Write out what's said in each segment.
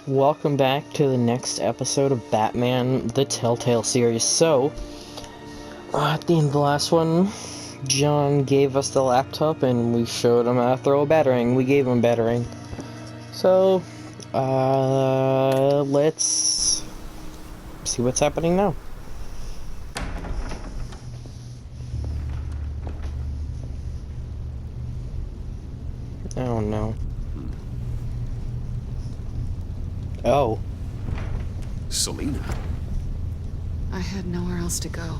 welcome back to the next episode of Batman the Telltale series. So, at the end of the last one, John gave us the laptop and we showed him how to throw a batarang. We gave him a batarang. So, let's see what's happening now. Oh no. Oh. Selina. I had nowhere else to go.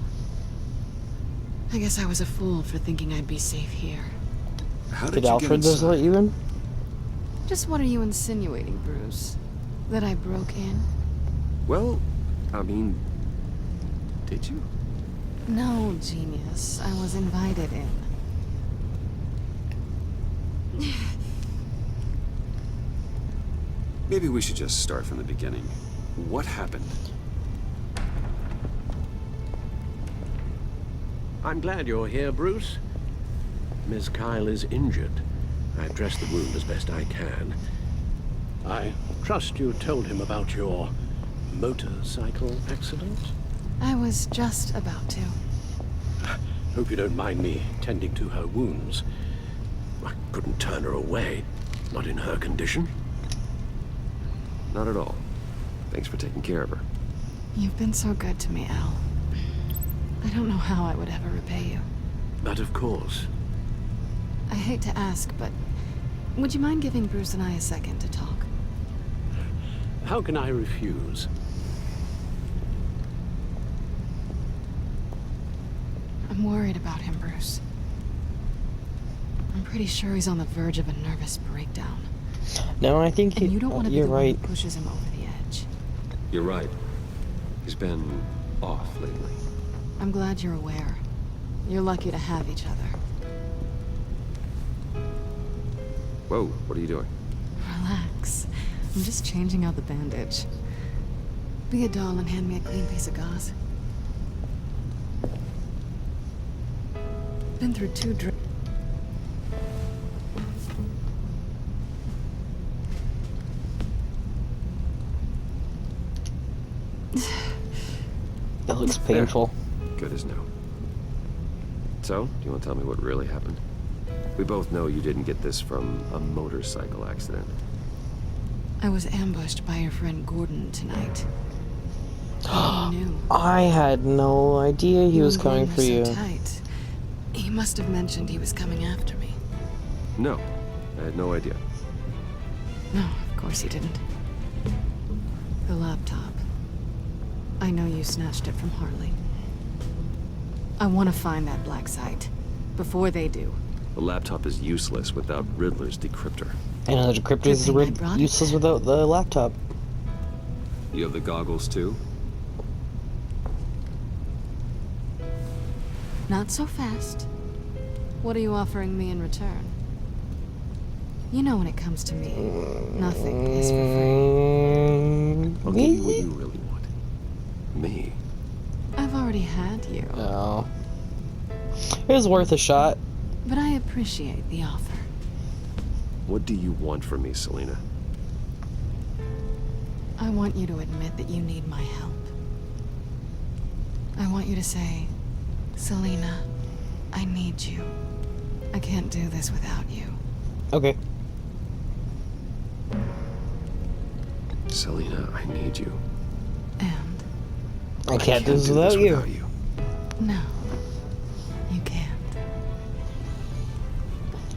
I guess I was a fool for thinking I'd be safe here. How Did you Alfred get just let you in? Just what are you insinuating, Bruce? That I broke in? Well, I mean, did you? No, genius. I was invited in. Maybe we should just start from the beginning. What happened? I'm glad you're here, Bruce. Miss Kyle is injured. I've dressed the wound as best I can. I trust you told him about your motorcycle accident? I was just about to. Hope you don't mind me tending to her wounds. I couldn't turn her away, not in her condition. Not at all. Thanks for taking care of her. You've been so good to me, Al. I don't know how I would ever repay you. But of course. I hate to ask, but would you mind giving Bruce and I a second to talk? How can I refuse? I'm worried about him, Bruce. I'm pretty sure he's on the verge of a nervous breakdown. No, I think And you don't want to be you're the one right. who pushes him over the edge. You're right. He's been off lately. I'm glad you're aware. You're lucky to have each other. Whoa, what are you doing? Relax. I'm just changing out the bandage. Be a doll and hand me a clean piece of gauze. Been through two It looks painful. Good as new. So, do you want to tell me what really happened? We both know you didn't get this from a motorcycle accident. I was ambushed by your friend Gordon tonight. He knew. I had no idea he You was and coming Gordon for were you. so tight. He must have mentioned he was coming after me. No, I had no idea. No, of course he didn't. The laptop. I know you snatched it from Harley. I want to find that black site. Before they do. The laptop is useless without Riddler's decryptor. And the decryptor Good is thing I brought it useless then. without the laptop. You have the goggles too? Not so fast. What are you offering me in return? You know when it comes to me, nothing is for free. I'll give you what you really want. Me. I've already had you, No. It was worth a shot. but I appreciate the offer. What do you want from me, Selina? I want you to admit that you need my help. I want you to say, Selina, I need you. I can't do this without you. Okay. Selina, I need you. And I can't do this without you. no, you can't.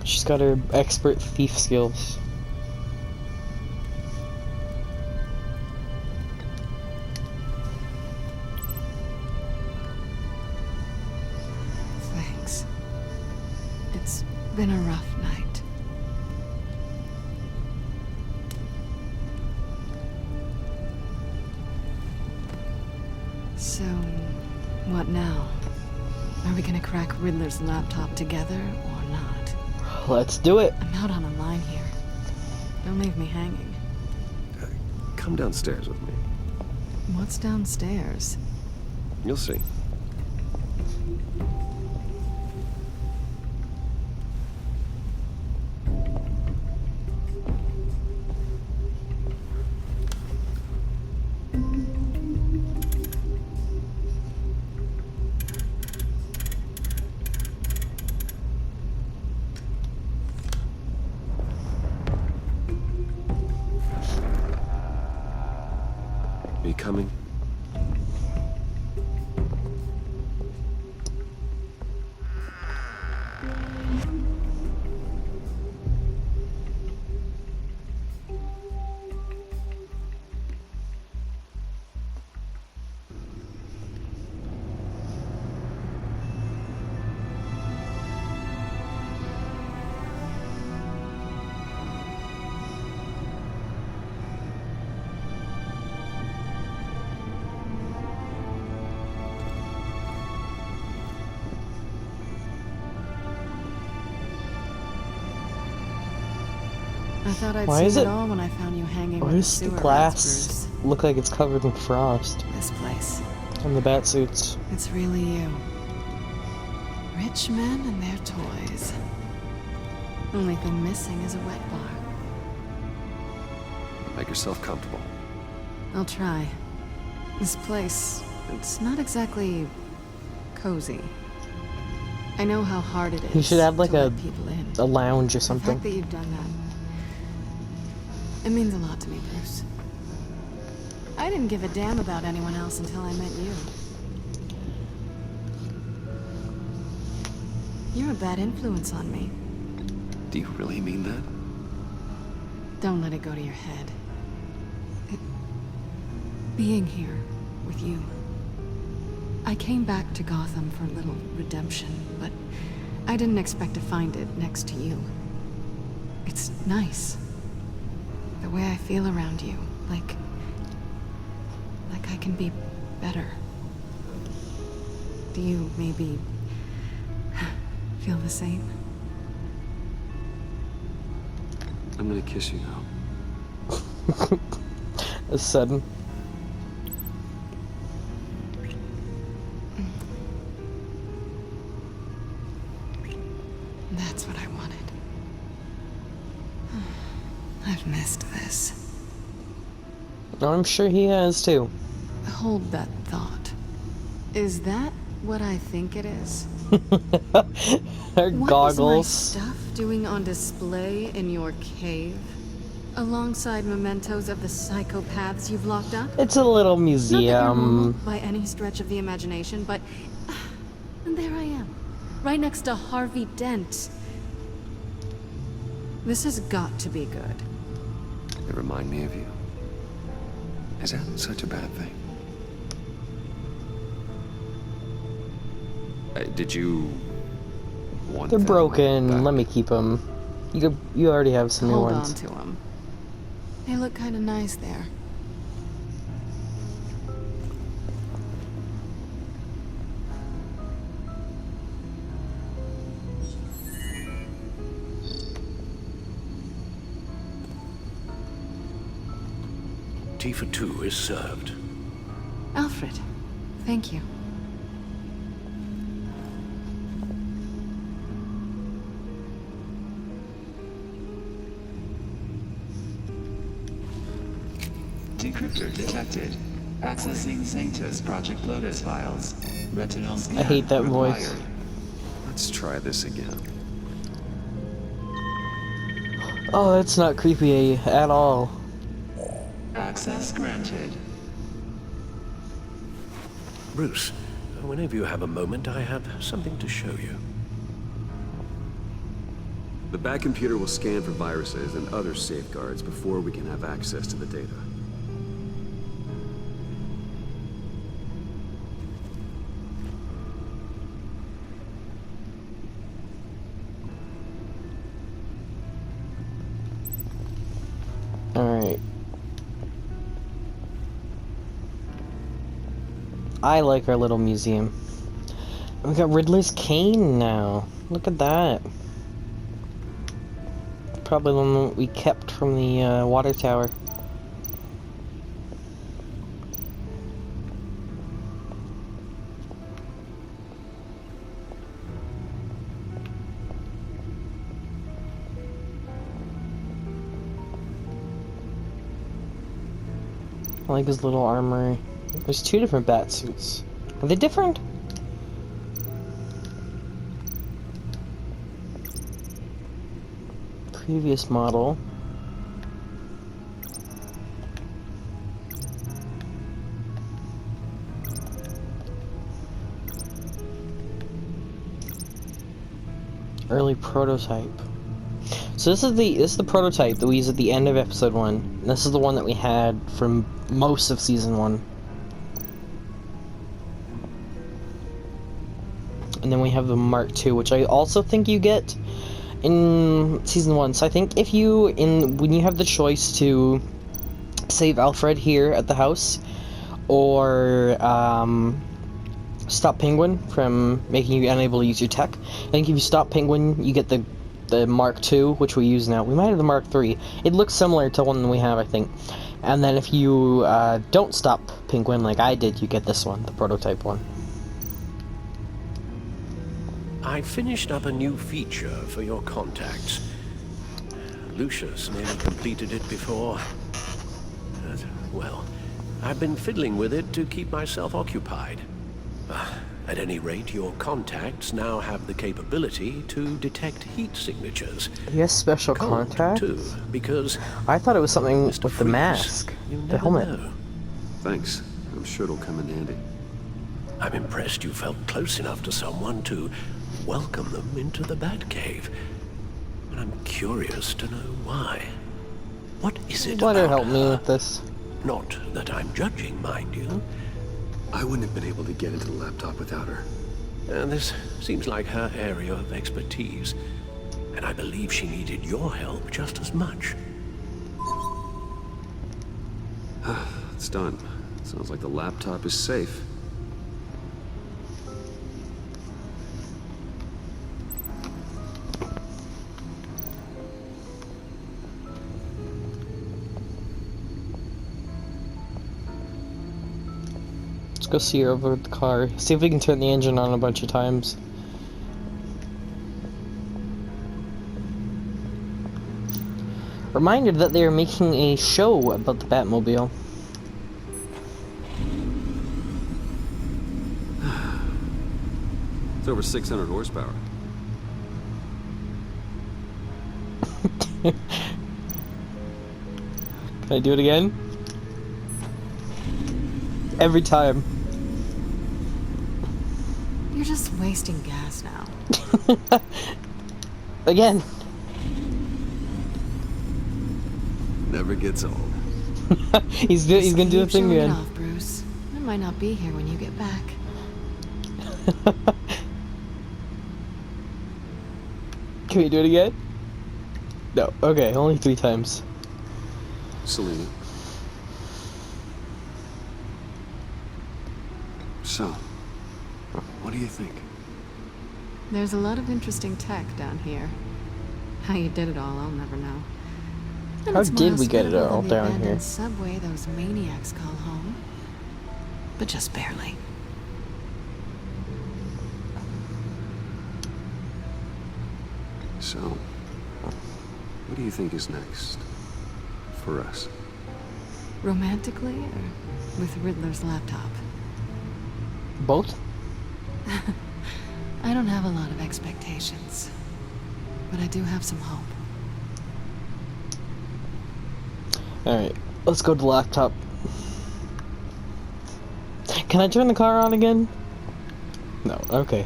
She's got her expert thief skills. Thanks. It's been a rough night. So, what now? Are we gonna crack Riddler's laptop together or not? Let's do it. I'm out on a line here. Don't leave me hanging. Come downstairs with me. What's downstairs? You'll see. you coming? I thought I'd Why seen is it it- all when I found you hanging Why with the does the sewer rats, glass Bruce. look like it's covered in frost? This place. And the bat suits. It's really you. Rich men and their toys. Only thing missing is a wet bar. Make yourself comfortable. I'll try. This place, it's not exactly cozy. I know how hard it is. You should have like to a let people in. a lounge or The something. fact that you've done that, it means a lot to me, Bruce. I didn't give a damn about anyone else until I met you. You're a bad influence on me. Do you really mean that? Don't let it go to your head. Being here with you. I came back to Gotham for a little redemption, but I didn't expect to find it next to you. It's nice. The way I feel around you, like I can be better. Do you maybe feel the same? I'm gonna kiss you now. It's sudden. That's what I wanted. I've missed this. I'm sure he has too. Hold that thought. Is that what I think it is? Her What goggles. is my stuff doing on display in your cave? Alongside mementos of the psychopaths you've locked up? It's a little Not that you're normal museum. by any stretch of the imagination, but... And there I am. Right next to Harvey Dent. This has got to be good. They remind me of you. Is that such a bad thing? Did you want They're them broken. back? Let me keep them. You already have some new Hold ones. on to them. They look kind of nice there. Tea for two is served. Alfred, thank you. Decryptor detected. Accessing Sanctus Project Lotus files. Retinal scan I hate that voice. required. Let's try this again. Oh, that's not creepy at all. Access granted. Bruce, whenever you have a moment, I have something to show you. The back computer will scan for viruses and other safeguards before we can have access to the data. Alright. I like our little museum. We got Riddler's cane now. Look at that. Probably the one we kept from the water tower. I like his little armory. There's two different bat suits. Are they different? Previous model. Early prototype. So this is the prototype that we used at the end of episode 1. This is the one that we had from most of season 1. And then we have the Mark II, which I also think you get in season 1. So I think if you when you have the choice to save Alfred here at the house, or stop Penguin from making you unable to use your tech, I think if you stop Penguin, you get the Mark II, which we use now. We might have the Mark III. It looks similar to one we have, I think. And then if you don't stop Penguin like I did, you get this one, the prototype one. I finished up a new feature for your contacts. Lucius nearly completed it before. Well, I've been fiddling with it to keep myself occupied. At any rate, your contacts now have the capability to detect heat signatures. He has special Cold, contacts? too, because I thought it was something Mr. with the Freeze, mask, you the never helmet. know. Thanks. I'm sure it'll come in handy. I'm impressed you felt close enough to someone to welcome them into the Batcave. But I'm curious to know why. What is it Let her about help me her? with this. Not that I'm judging, mind you. I wouldn't have been able to get into the laptop without her. This seems like her area of expertise. And I believe she needed your help just as much. It's done. Sounds like the laptop is safe. Let's go see her over the car. See if we can turn the engine on a bunch of times. Reminded that they are making a show about the Batmobile. It's over 600 horsepower. Can I do it again? Every time. You're just wasting gas now. Again. Never gets old. he's gonna do the Keep thing showing it again. off, Bruce. I might not be here when you get back. Can we do it again? No. Okay, only 3 times. Selena. So, what do you think? There's a lot of interesting tech down here. How you did it all, I'll never know. And How it's did more we get it hospitable all than the down abandoned here? subway those maniacs call home. But just barely. So, what do you think is next? For us? Romantically, or with Riddler's laptop? Both? I don't have a lot of expectations. But I do have some hope. Alright, let's go to the laptop. Can I turn the car on again? No, okay.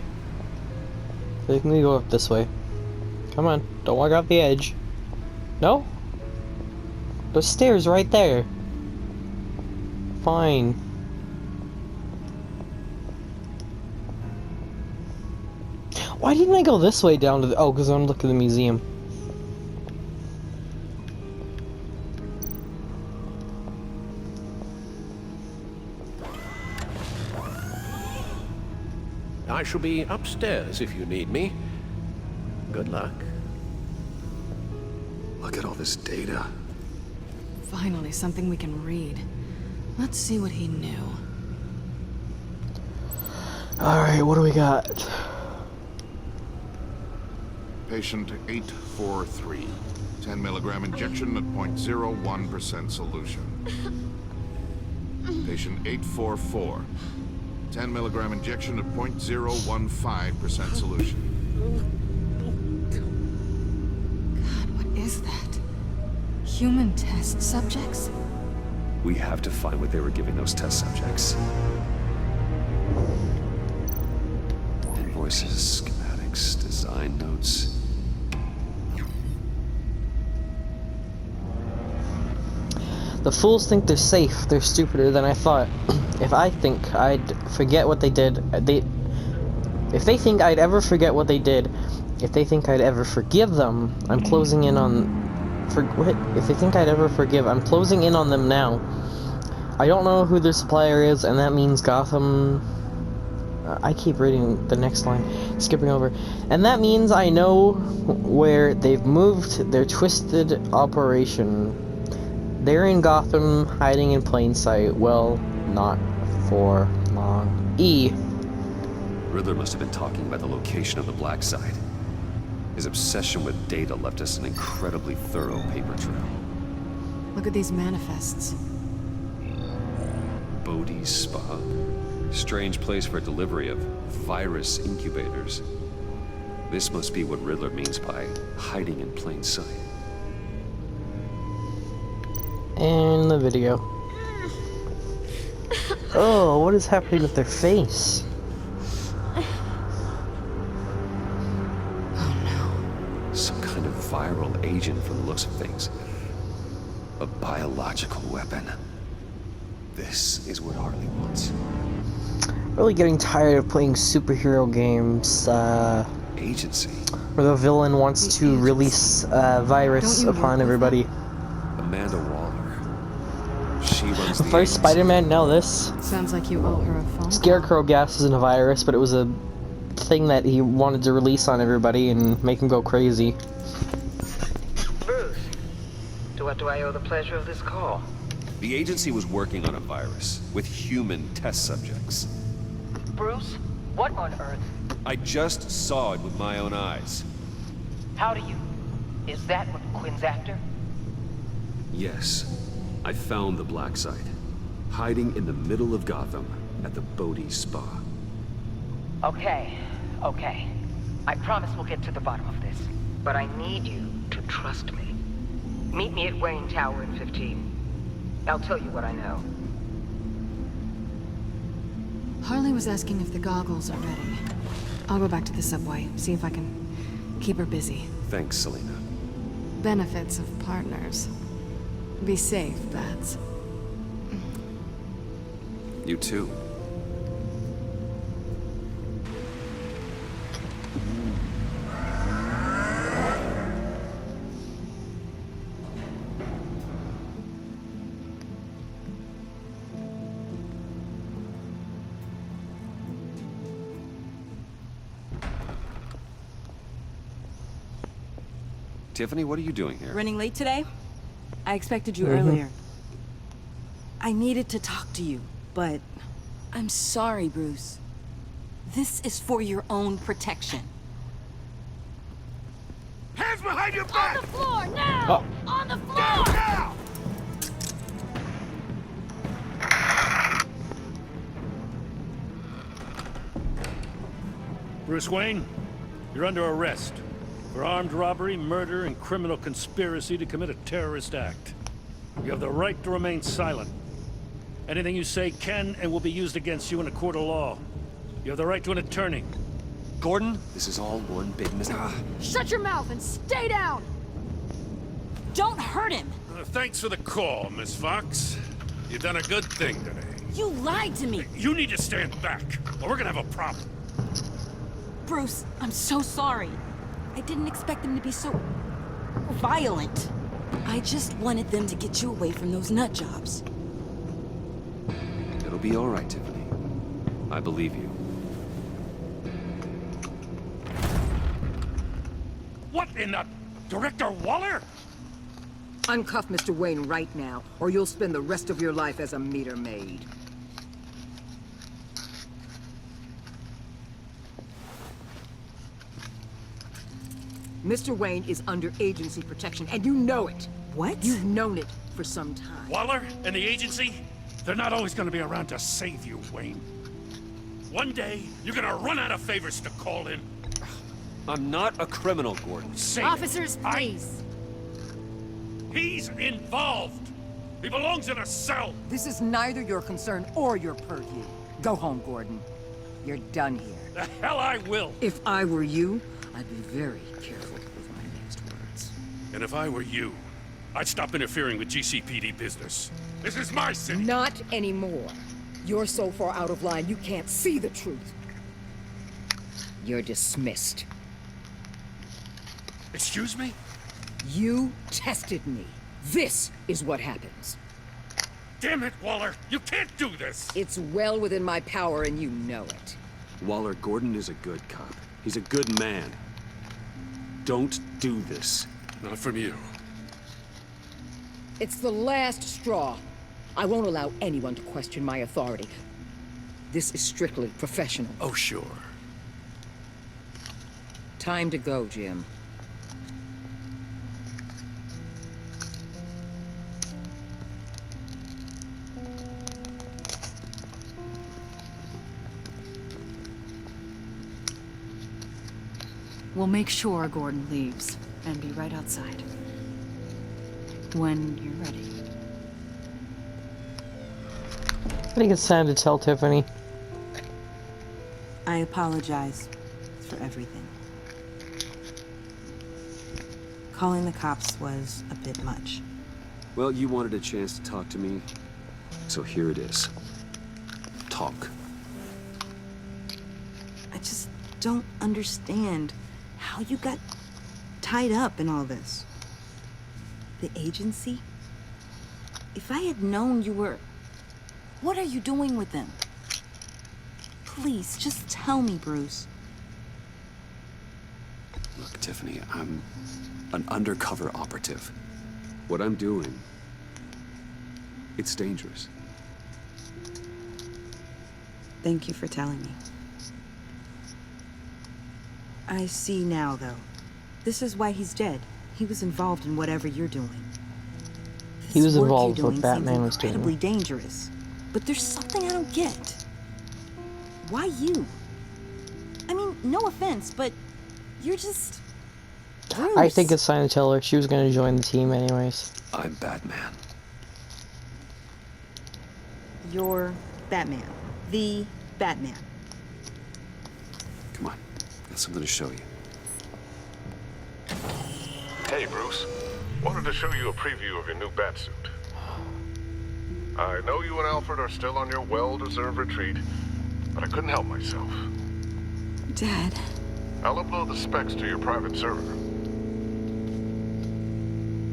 So can we go up this way? Come on, don't walk off the edge. No? There's stairs right there. Fine. Why didn't I go this way down to the... Oh, because I want to look at the museum. I shall be upstairs if you need me. Good luck. Look at all this data. Finally, something we can read. Let's see what he knew. Alright, what do we got? Patient 843. 10 milligram injection at 0.01% solution. Patient 844. 10 milligram injection at 0.015% solution. God, what is that? Human test subjects? We have to find what they were giving those test subjects. Invoices, schematics. specs, design notes. The fools think they're safe. They're stupider than I thought. If I think I'd forget what they did, if they think I'd ever forget what they did, if they think I'd ever forgive them, I'm closing in on... If they think I'd ever forgive, I'm closing in on them now. I don't know who their supplier is, and that means Gotham... I keep reading the next line, skipping over. And that means I know where they've moved their twisted operation. They're in Gotham, hiding in plain sight. Well, not for long. E. Riddler must have been talking about the location of the Black Site. His obsession with data left us an incredibly thorough paper trail. Look at these manifests. Bodhi's Spa. Strange place for delivery of virus incubators. This must be what Riddler means by hiding in plain sight. And the video. Oh, what is happening with their face? Some kind of viral agent from the looks of things. A biological weapon. This is what Harley wants. Really getting tired of playing superhero games, Agency. where the villain wants to release a virus upon everybody. Amanda Waller. She runs the First agency. Spider-Man, now this. Sounds like you owe her a phone. Scarecrow gas isn't a virus, but it was a thing that he wanted to release on everybody and make them go crazy. Bruce, to what do I owe the pleasure of this call? The agency was working on a virus with human test subjects. Bruce, what on earth? I just saw it with my own eyes. How do you... Is that what Quinn's after? Yes, I found the Black Site, hiding in the middle of Gotham at the Bodhi Spa. Okay. I promise we'll get to the bottom of this. But I need you to trust me. Meet me at Wayne Tower in 15. I'll tell you what I know. Harley was asking if the goggles are ready. I'll go back to the subway, see if I can keep her busy. Thanks, Selena. Benefits of partners. Be safe, Bats. You too. Tiffany, what are you doing here? Running late today? I expected you earlier. I needed to talk to you, but I'm sorry, Bruce. This is for your own protection. Hands behind your back! On the floor, now! Oh. On the floor! Now! Bruce Wayne, you're under arrest for armed robbery, murder, and criminal conspiracy to commit a terrorist act. You have the right to remain silent. Anything you say can and will be used against you in a court of law. You have the right to an attorney. Gordon, this is all one big Shut your mouth and stay down! Don't hurt him! Thanks for the call, Miss Fox. You've done a good thing today. You lied to me! You need to stand back, or we're gonna have a problem. Bruce, I'm so sorry. I didn't expect them to be so... violent. I just wanted them to get you away from those nut jobs. It'll be all right, Tiffany. I believe you. What in the... Director Waller? Uncuff Mr. Wayne right now, or you'll spend the rest of your life as a meter maid. Mr. Wayne is under agency protection, and you know it. What? You've known it for some time. Waller and the agency? They're not always gonna be around to save you, Wayne. One day, you're gonna run out of favors to call in. I'm not a criminal, Gordon. Say it. Officers, please. He's involved. He belongs in a cell. This is neither your concern or your purview. Go home, Gordon. You're done here. The hell I will! If I were you, I'd be very careful with my next words. And if I were you, I'd stop interfering with GCPD business. This is my city! Not anymore. You're so far out of line, you can't see the truth. You're dismissed. Excuse me? You tested me. This is what happens. Damn it, Waller! You can't do this! It's well within my power and you know it. Waller, Gordon is a good cop. He's a good man. Don't do this. Not from you. It's the last straw. I won't allow anyone to question my authority. This is strictly professional. Oh, sure. Time to go, Jim. We'll make sure Gordon leaves and be right outside. When you're ready. I think it's time to tell Tiffany. I apologize for everything. Calling the cops was a bit much. Well, you wanted a chance to talk to me, so here it is. Talk. I just don't understand how you got tied up in all this. The agency? If I had known you were... What are you doing with them? Please, just tell me, Bruce. Look, Tiffany, I'm an undercover operative. What I'm doing, it's dangerous. Thank you for telling me. I see now, though. This is why he's dead. He was involved in whatever you're doing. He was This work involved you're with doing Batman seems was doing. incredibly dangerous. But there's something I don't get. Why you? I mean, no offense, but you're just... Bruce. I think it's time to tell her she was going to join the team anyways. I'm Batman. You're Batman. The Batman. Come on, got something to show you. Hey, Bruce. Wanted to show you a preview of your new batsuit. I know you and Alfred are still on your well-deserved retreat, but I couldn't help myself. Dad. I'll upload the specs to your private server.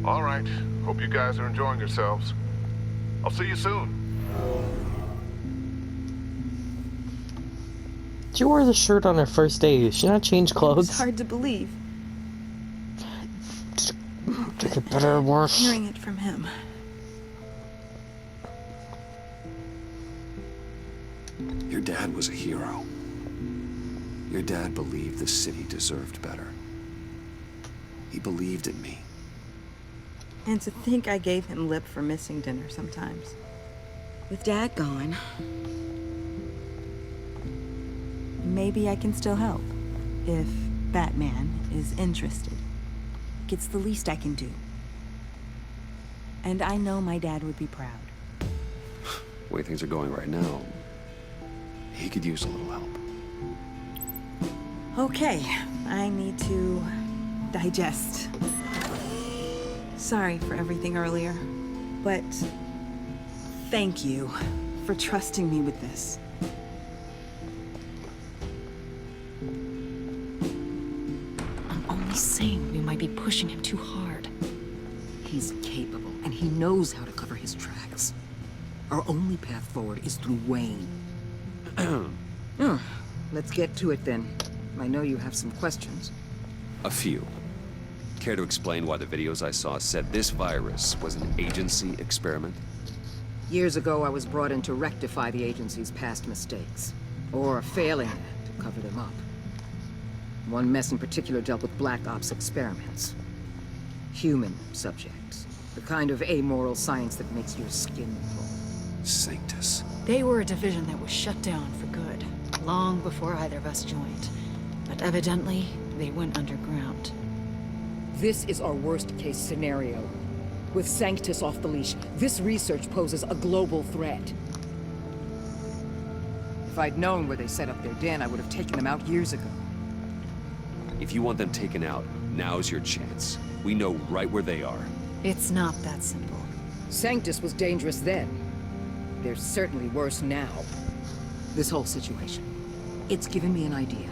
All right. Hope you guys are enjoying yourselves. I'll see you soon. She wore the shirt on her first day. Did she not change clothes? It's hard to believe. Did it better or worse? Hearing it from him. Your dad was a hero. Your dad believed the city deserved better. He believed in me. And to think I gave him lip for missing dinner sometimes. With Dad gone, maybe I can still help. If Batman is interested. It's the least I can do. And I know my dad would be proud. The way things are going right now, he could use a little help. Okay, I need to digest. Sorry for everything earlier, but thank you for trusting me with this. I'm only saying we might be pushing him too hard. He's capable, and he knows how to cover his tracks. Our only path forward is through Wayne. Let's get to it then. I know you have some questions. A few. Care to explain why the videos I saw said this virus was an agency experiment? Years ago, I was brought in to rectify the agency's past mistakes. Or failing that, to cover them up. One mess in particular dealt with Black Ops experiments. Human subjects. The kind of amoral science that makes your skin crawl. Sanctus. They were a division that was shut down for good, long before either of us joined. But evidently, they went underground. This is our worst-case scenario. With Sanctus off the leash, this research poses a global threat. If I'd known where they set up their den, I would have taken them out years ago. If you want them taken out, now's your chance. We know right where they are. It's not that simple. Sanctus was dangerous then. They're certainly worse now. This whole situation, it's given me an idea.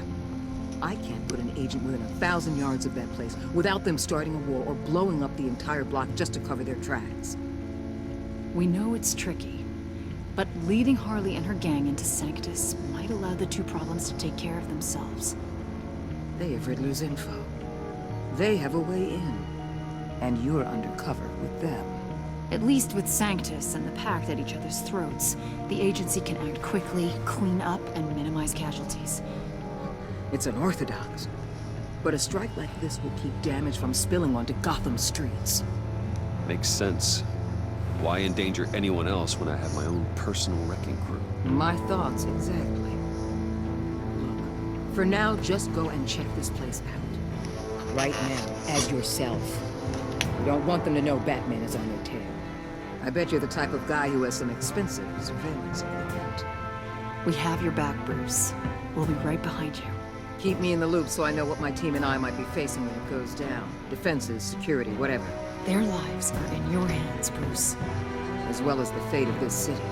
I can't put an agent within 1,000 yards of that place without them starting a war or blowing up the entire block just to cover their tracks. We know it's tricky, but leading Harley and her gang into Sanctus might allow the two problems to take care of themselves. They have Riddler's info. They have a way in. And you're undercover with them. At least with Sanctus and the Pact at each other's throats, the agency can act quickly, clean up, and minimize casualties. It's unorthodox. But a strike like this will keep damage from spilling onto Gotham streets. Makes sense. Why endanger anyone else when I have my own personal wrecking crew? My thoughts, exactly. Look, for now, just go and check this place out. Right now, as yourself. You don't want them to know Batman is on their tail. I bet you're the type of guy who has some expensive surveillance equipment. We have your back, Bruce. We'll be right behind you. Keep me in the loop so I know what my team and I might be facing when it goes down. Defenses, security, whatever. Their lives are in your hands, Bruce. As well as the fate of this city.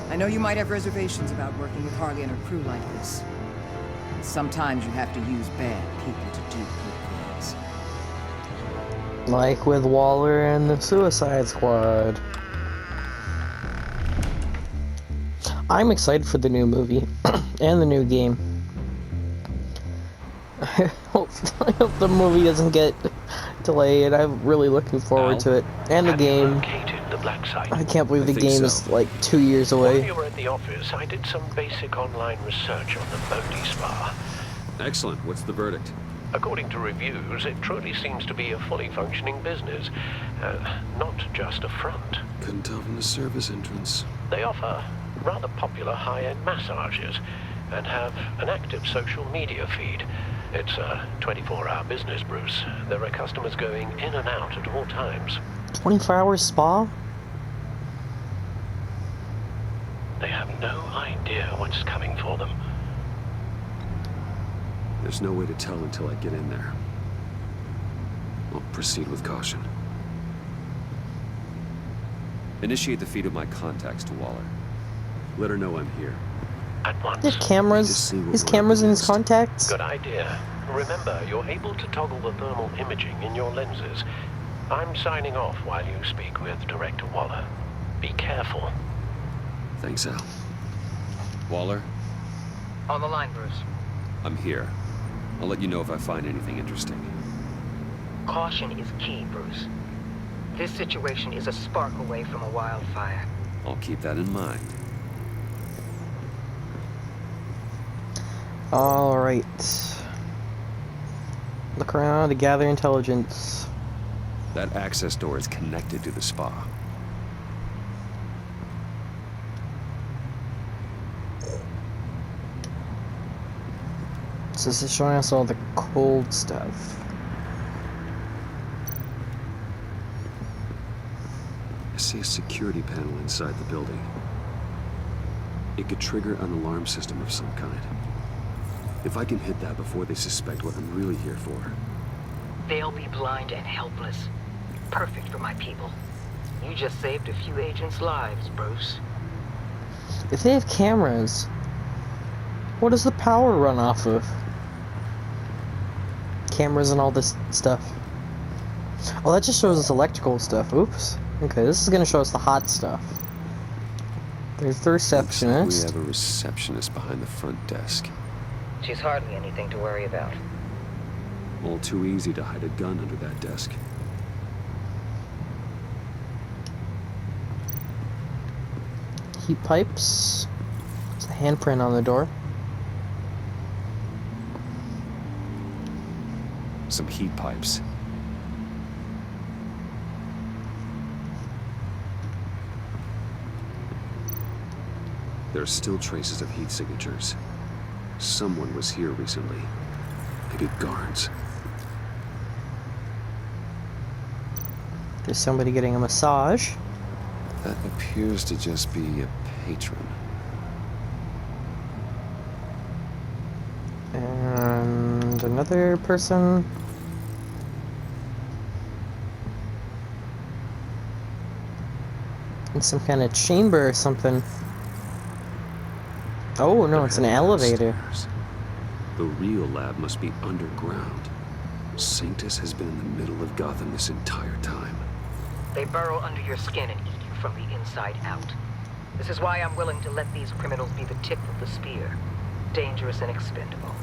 I know you might have reservations about working with Harley and her crew like this. Sometimes you have to use bad people to do good things. Like with Waller and the Suicide Squad. I'm excited for the new movie and the new game. I hope the movie doesn't get delayed. I'm really looking forward to it. And the game. The black site. I can't believe the think game so. is like 2 years away. While you were at the office, I did some basic online research on the Bodhi Spa. Excellent. What's the verdict? According to reviews, it truly seems to be a fully functioning business, not just a front. Couldn't tell from the service entrance. They offer rather popular high-end massages and have an active social media feed. It's a 24-hour business, Bruce. There are customers going in and out at all times. 24-hour spa? They have no idea what's coming for them. There's no way to tell until I get in there. I'll proceed with caution. Initiate the feed of my contacts to Waller. Let her know I'm here. At once. There's cameras. His cameras in his contacts. Good idea. Remember, you're able to toggle the thermal imaging in your lenses. I'm signing off while you speak with Director Waller. Be careful. Thanks, Al. Waller, On the line, Bruce. I'm here. I'll let you know if I find anything interesting. Caution is key, Bruce. This situation is a spark away from a wildfire. I'll keep that in mind. Alright. Look around to gather intelligence. That access door is connected to the spa. So this is showing us all the cold stuff. I see a security panel inside the building. It could trigger an alarm system of some kind. If I can hit that before they suspect what I'm really here for. They'll be blind and helpless. Perfect for my people. You just saved a few agents' lives, Bruce. If they have cameras, what does the power run off of? Cameras and all this stuff. Oh, that just shows us electrical stuff. Oops. Okay, this is gonna show us the hot stuff. There's the receptionist. Looks like we have a receptionist behind the front desk. She's hardly anything to worry about. All too easy to hide a gun under that desk. Heat pipes. There's a handprint on the door. Some heat pipes. There are still traces of heat signatures. Someone was here recently. Maybe guards. There's somebody getting a massage. That appears to just be a patron. And another person. In some kind of chamber or something. Oh no, it's an elevator. Stairs. The real lab must be underground. Sanctus has been in the middle of Gotham this entire time. They burrow under your skin and eat you from the inside out. This is why I'm willing to let these criminals be the tip of the spear. Dangerous and expendable.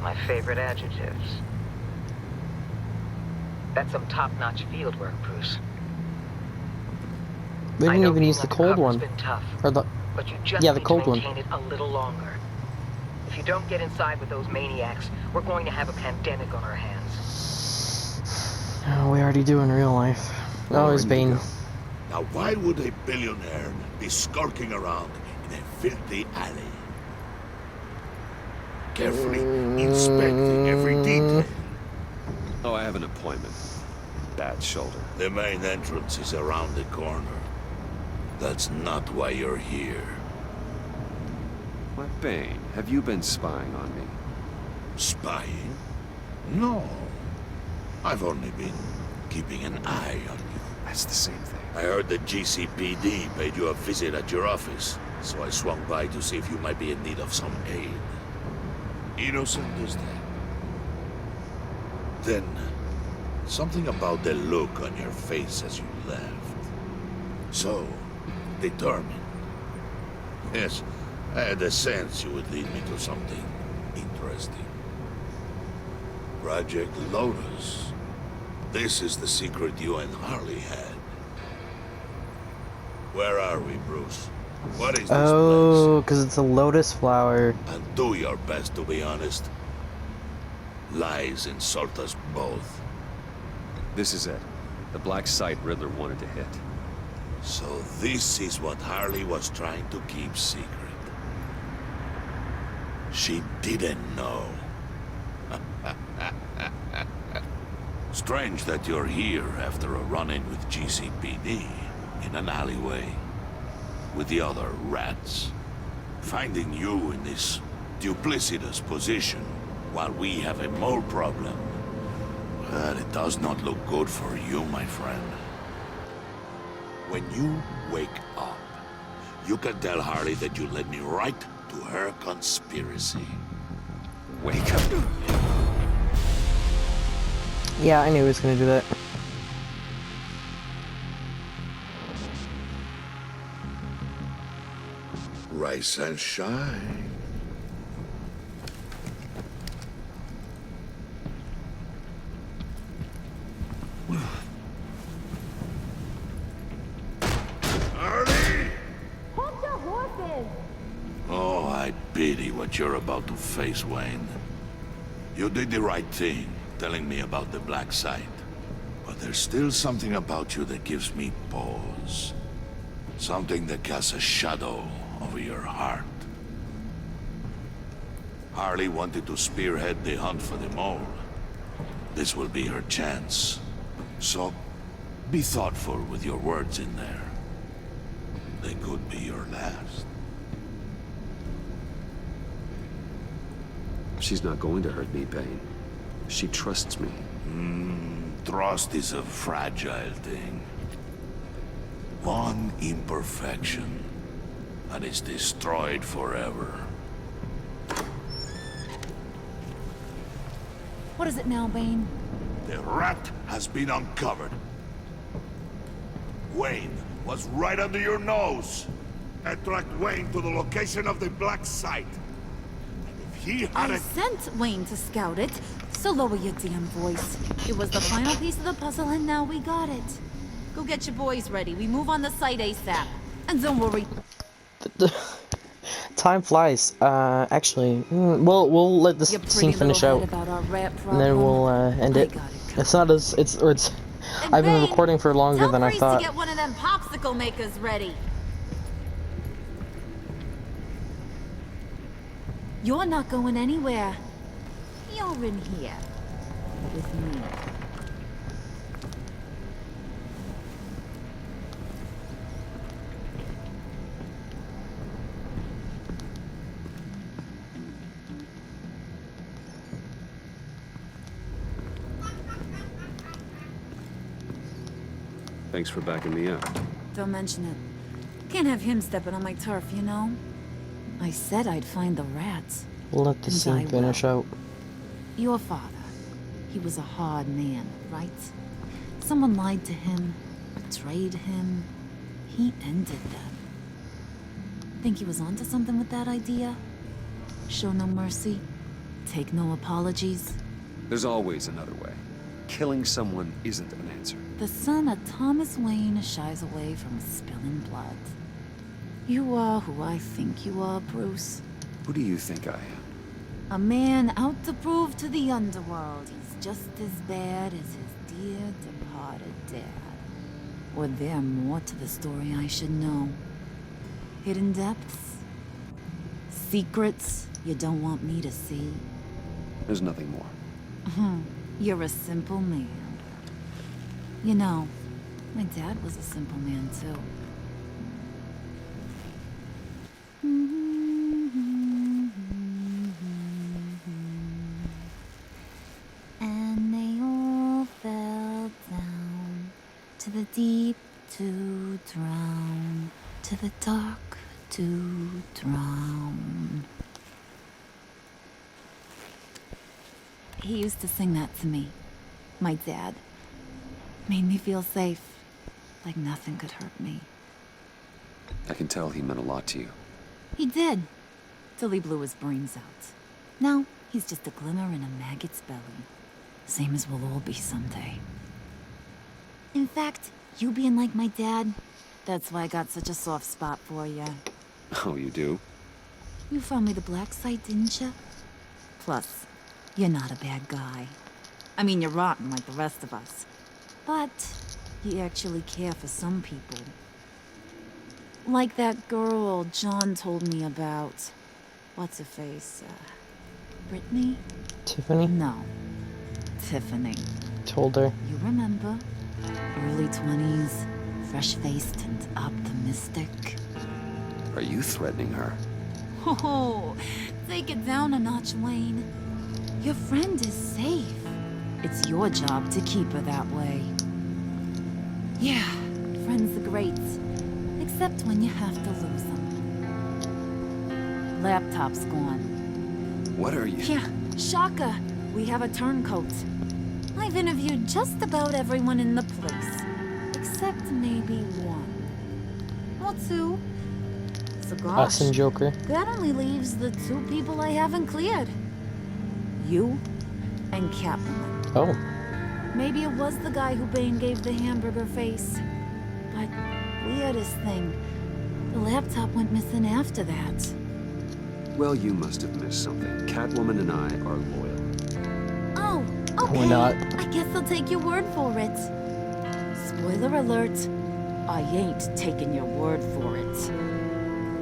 My favorite adjectives. That's some top-notch field work, Bruce. We I didn't know even being use the cold undercover's one. been tough, Or the but you just yeah, the need cold to one. maintain it a little longer. If you don't get inside with those maniacs, we're going to have a pandemic on our hands. Oh, we already do in real life. Oh, it's Bane. Now, why would a billionaire be skulking around in a filthy alley? Carefully inspecting every detail. Oh, I have an appointment. Bad shoulder. The main entrance is around the corner. That's not why you're here. Why, Bane, have you been spying on me? Spying? No. I've only been keeping an eye on you. That's the same thing. I heard the GCPD paid you a visit at your office, so I swung by to see if you might be in need of some aid. Innocent as that. Then, something about the look on your face as you left. So, determined. Yes, I had a sense you would lead me to something interesting. Project Lotus. This is the secret you and Harley had. Where are we, Bruce? What is this Oh, because it's a lotus flower. place? And do your best to be honest. Lies insult us both. This is it. The black site Riddler wanted to hit. So this is what Harley was trying to keep secret. She didn't know. Strange that you're here after a run-in with GCPD in an alleyway with the other rats. Finding you in this duplicitous position while we have a mole problem. Well, it does not look good for you, my friend. When you wake up, you can tell Harley that you led me right to her conspiracy. Wake up. Yeah, I knew he was gonna do that. Rise and shine. Harley! Hold your horses! Oh, I pity what you're about to face, Wayne. You did the right thing, telling me about the black site. But there's still something about you that gives me pause. Something that casts a shadow over your heart. Harley wanted to spearhead the hunt for the mole. This will be her chance. So, be thoughtful with your words in there. They could be your last. She's not going to hurt me, Bane. She trusts me. Trust is a fragile thing. One imperfection, and it's destroyed forever. What is it now, Bane? The rat has been uncovered. Wayne was right under your nose. I tracked Wayne to the location of the black site. And if he had I sent Wayne to scout it, so lower your damn voice. It was the final piece of the puzzle, and now we got it. Go get your boys ready. We move on the site ASAP. And don't worry. Time flies. Actually, we'll let this You're pretty scene finish little out, head about our rat and then problem. we'll end I it. got it. It's not as it's. And I've been Bane, recording for longer tell than I Maurice thought. to get one of them popsicle makers ready. You're not going anywhere. You're in here. With me. Thanks for backing me up. Don't mention it. Can't have him stepping on my turf, you know? I said I'd find the rats. Let the And scene I finish will. out. Your father. He was a hard man, right? Someone lied to him, betrayed him. He ended them. Think he was onto something with that idea? Show no mercy? Take no apologies? There's always another way. Killing someone isn't an answer. The son of Thomas Wayne shies away from spilling blood. You are who I think you are, Bruce. Who do you think I am? A man out to prove to the underworld he's just as bad as his dear departed dad. Or there more to the story I should know. Hidden depths? Secrets you don't want me to see? There's nothing more. You're a simple man. You know, my dad was a simple man too. And they all fell down to the deep to drown, to the dark to drown. He used to sing that to me. My dad. Made me feel safe. Like nothing could hurt me. I can tell he meant a lot to you. He did. Till he blew his brains out. Now, he's just a glimmer in a maggot's belly. Same as we'll all be someday. In fact, you being like my dad, that's why I got such a soft spot for you. Oh, you do? You found me the black site, didn't you? Plus, you're not a bad guy. I mean, you're rotten like the rest of us. But you actually care for some people. Like that girl John told me about. What's her face? Brittany? Tiffany? No. Tiffany. Told her. You remember? Early 20s, fresh-faced and optimistic. Are you threatening her? Oh, take it down a notch, Wayne. Your friend is safe. It's your job to keep her that way. Yeah, friends are great. Except when you have to lose them. Laptop's gone. What are you? Yeah, shocker. We have a turncoat. I've interviewed just about everyone in the place. Except maybe one. Or two. So gosh, Us and Joker. that only leaves the two people I haven't cleared. You and Catwoman. Oh. Maybe it was the guy who Bane gave the hamburger face. But weirdest thing, the laptop went missing after that. Well, you must have missed something. Catwoman and I are loyal. Oh, okay. We're not. I guess I'll take your word for it. Spoiler alert, I ain't taking your word for it.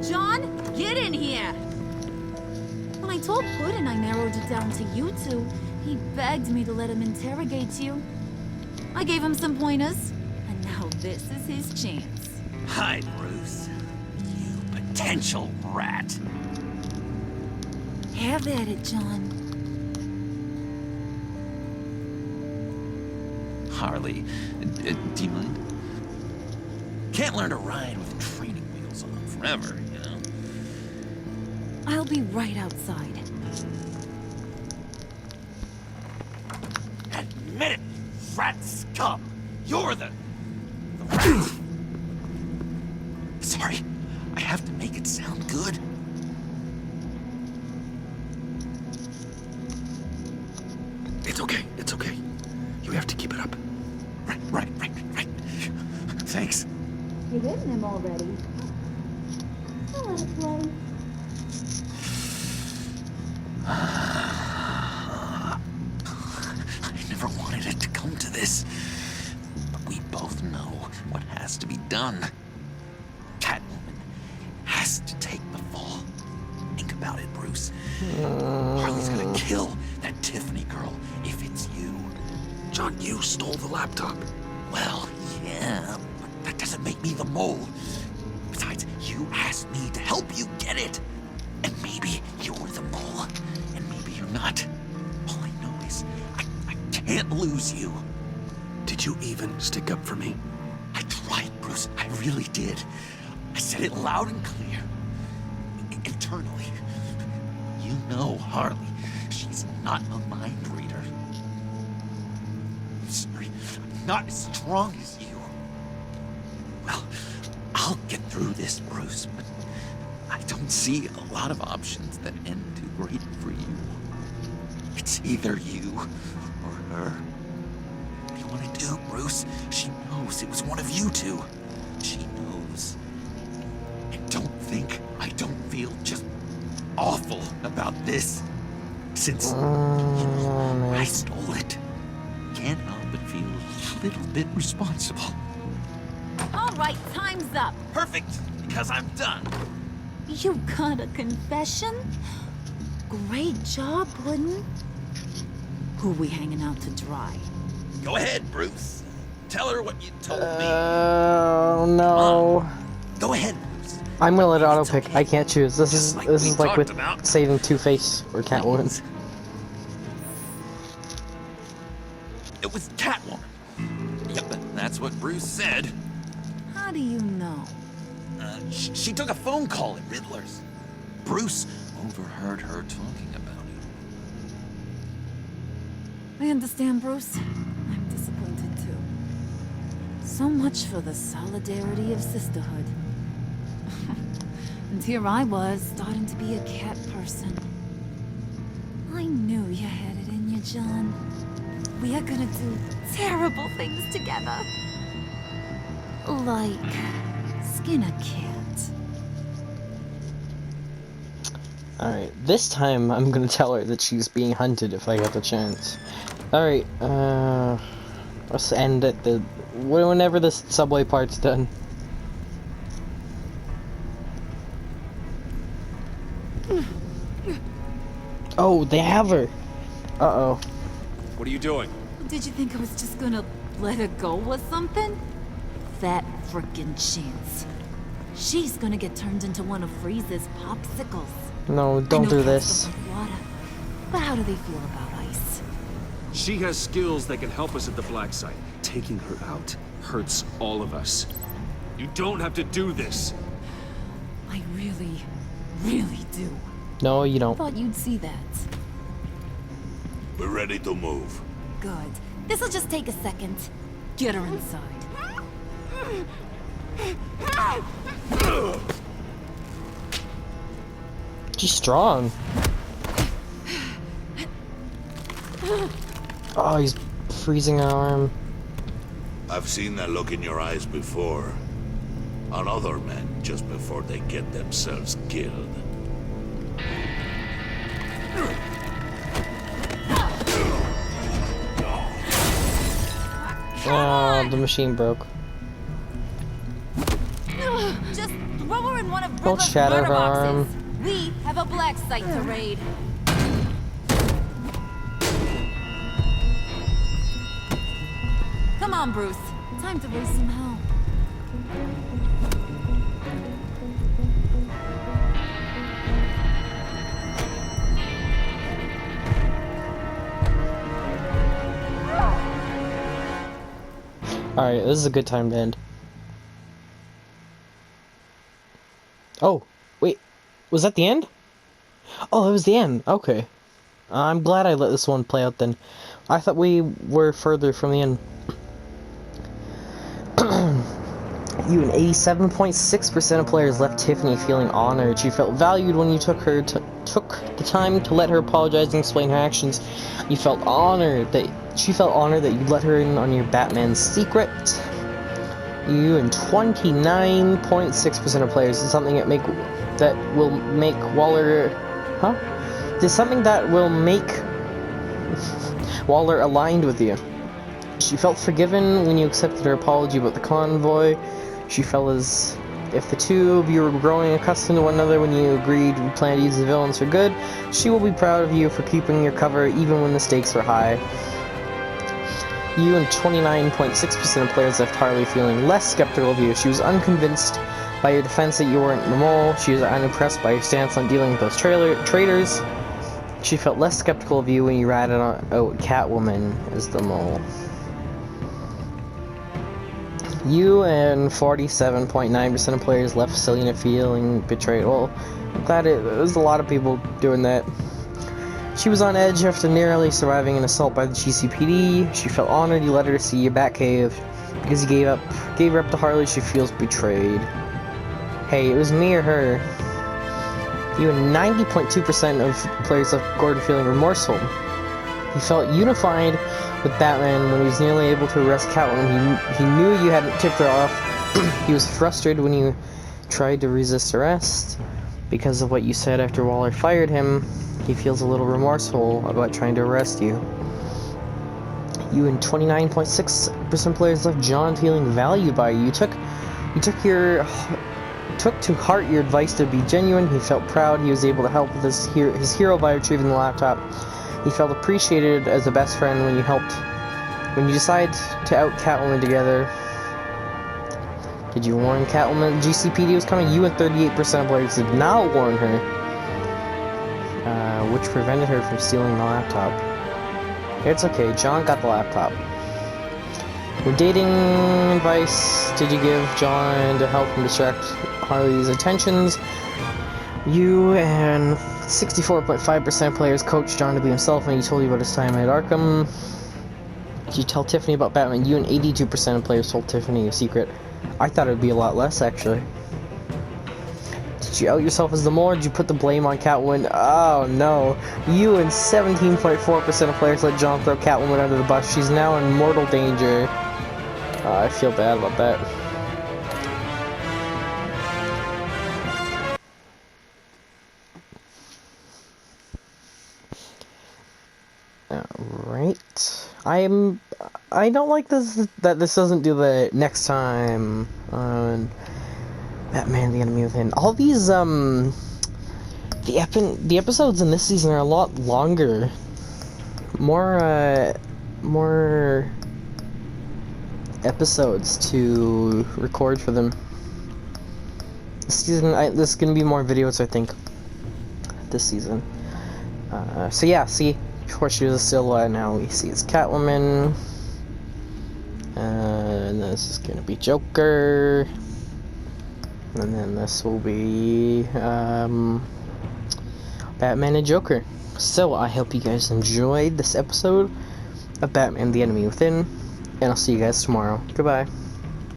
John, get in here! When I told Puddin' I narrowed it down to you two, he begged me to let him interrogate you. I gave him some pointers, and now this is his chance. Hi, Bruce. You potential rat. Have at it, John. Harley, do you mind? Can't learn to ride with training wheels on forever, you know? I'll be right outside. Admit it, rat scum! You're the rat! Sorry, I have to make it sound good. It's okay, it's okay. You have to keep it up. Right. Thanks. You're hitting him already. I'll let it play. I never wanted it to come to this. But we both know what has to be done. Catwoman has to take the fall. Think about it, Bruce. Harley's gonna kill that Tiffany girl if it's you. John, you stole the laptop. Well, yeah, but that doesn't make me the mole. Besides, you asked me to help you get it. And maybe you're the mole, and maybe you're not. All I know is I can't lose you. Did you even stick up for me? I Bruce. I really did. I said it loud and clear. Internally. You know Harley. She's not a mind reader. I'm sorry. I'm not as strong as you. Well, I'll get through this, Bruce, but I don't see a lot of options that end too great for you. It's either you or her. What do you want to do, Bruce? She knows it was one of you two. She knows. And I don't feel just awful about this. Since, I stole it. Can't help but feel a little bit responsible. All right, time's up. Perfect, because I'm done. You got a confession? Great job, Puddin'. Who we hanging out to dry? Go ahead, Bruce. Tell her what you told me. Oh no. Go ahead, Bruce. I'm gonna let it auto pick. I can't choose. This is like with about. saving Two-Face or Catwoman. It was Catwoman. Yep, that's what Bruce said. How do you know? She took a phone call at Riddler's. Bruce overheard her talking about it. I understand, Bruce. I'm disappointed too. So much for the solidarity of sisterhood. And here I was, starting to be a cat person. I knew you had it in you, John. We are gonna do terrible things together. Like skin a cat. Alright, this time I'm gonna tell her that she's being hunted if I get the chance. Alright, let's end at whenever this subway part's done. Oh, they have her! Uh-oh. What are you doing? Did you think I was just gonna let her go or something? That frickin' chance. She's gonna get turned into one of Freeze's popsicles. No, don't do this. Cats don't like water, but how do they feel about ice? She has skills that can help us at the black site. Taking her out hurts all of us. You don't have to do this. I really, really do. No, you don't. Thought you'd see that. We're ready to move. Good. This'll just take a second. Get her inside. She's strong. Oh, he's freezing her arm. I've seen that look in your eyes before. On other men, just before they get themselves killed. Oh, the machine broke. Just throw her in one of Don't Riddler's shatter murder her boxes. arm. We have a black site to raid. Come on, Bruce. Time to raise some hell. Alright, this is a good time to end. Oh, wait. Was that the end? Oh, it was the end. Okay. I'm glad I let this one play out then. I thought we were further from the end. You and 87.6% of players left Tiffany feeling honored. She felt valued when you took the time to let her apologize and explain her actions. You felt honored that she felt honored that you let her in on your Batman secret. You and 29.6% of players did something that will make Waller, did something that will make Waller aligned with you. She felt forgiven when you accepted her apology about the convoy. She felt as if the two of you were growing accustomed to one another when you agreed you planned to use the villains for good. She will be proud of you for keeping your cover even when the stakes were high. You and 29.6% of players left Harley feeling less skeptical of you. She was unconvinced by your defense that you weren't the mole. She was unimpressed by your stance on dealing with those traitors. She felt less skeptical of you when you ratted out Catwoman as the mole. You and 47.9% of players left Selena feeling betrayed. Well, I'm glad it was a lot of people doing that. She was on edge after narrowly surviving an assault by the GCPD. She felt honored you let her see your Batcave. Because you gave her up to Harley, she feels betrayed. Hey, it was me or her. You and 90.2% of players left Gordon feeling remorseful. He felt unified with Batman when he was nearly able to arrest Catwoman. He knew you hadn't tipped her off. He was frustrated when you tried to resist arrest. Because of what you said after Waller fired him, he feels a little remorseful about trying to arrest you. You and 29.6% players left John feeling valued by you. You took to heart your advice to be genuine. He felt proud he was able to help with his hero by retrieving the laptop. He felt appreciated as a best friend when you decided to out Catwoman together. Did you warn Catwoman GCPD was coming? You and 38% of players did not warn her, which prevented her from stealing the laptop. It's okay, John got the laptop. What dating advice did you give John to help him distract Harley's attentions? You and 64.5% of players coached John to be himself when he told you about his time at Arkham. Did you tell Tiffany about Batman? You and 82% of players told Tiffany a secret. I thought it would be a lot less, actually. Did you out yourself as the mole, or did you put the blame on Catwoman? Oh, no. You and 17.4% of players let John throw Catwoman under the bus. She's now in mortal danger. I feel bad about that. Alright. I don't like this that this doesn't do the next time on Batman the Enemy Within. All these the episodes in this season are a lot longer. More episodes to record for them. This season there's gonna be more videos, I think, this season. So yeah, see, before she was a silhouette, now we see it's Catwoman. And this is gonna be Joker. And then this will be Batman and Joker. So I hope you guys enjoyed this episode of Batman the Enemy Within, and I'll see you guys tomorrow. Goodbye.